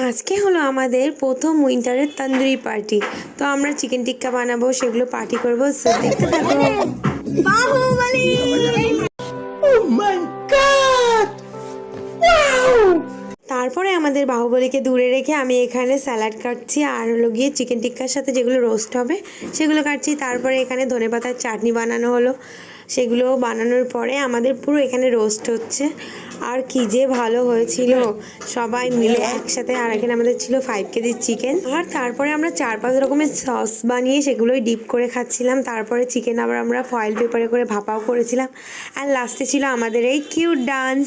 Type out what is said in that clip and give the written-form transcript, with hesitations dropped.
আজকে হলো আমাদের প্রথম উইন্টারের তন্দুরি পার্টি। তো আমরা চিকেন টিক্কা বানাবো, সেগুলো পার্টি করবো। সো দেখতে থাকো। Baahubali! Oh my God! Wow! তারপরে আমাদের বাহুবলীকে দূরে রেখে আমি এখানে স্যালাড কাটছি, আর হলো গিয়ে চিকেন টিক্কার সাথে যেগুলো রোস্ট হবে সেগুলো কাটছি। তারপরে এখানে ধনেপাতার চাটনি বানানো হলো। সেগুলো বানানোর পরে আমাদের পুরো এখানে রোস্ট হচ্ছে। আর কি যে ভালো হয়েছিল সবাই মিলে একসাথে। আর এখানে আমাদের ছিল 5 কেজি চিকেন। আর তারপরে আমরা 4-5 রকমের সস বানিয়ে সেগুলোই ডিপ করে খাচ্ছিলাম। তারপরে চিকেন আবার আমরা ফয়েল পেপারে করে ভাপাও করেছিলাম। আর লাস্টে ছিল আমাদের এই কিউট ডান্স।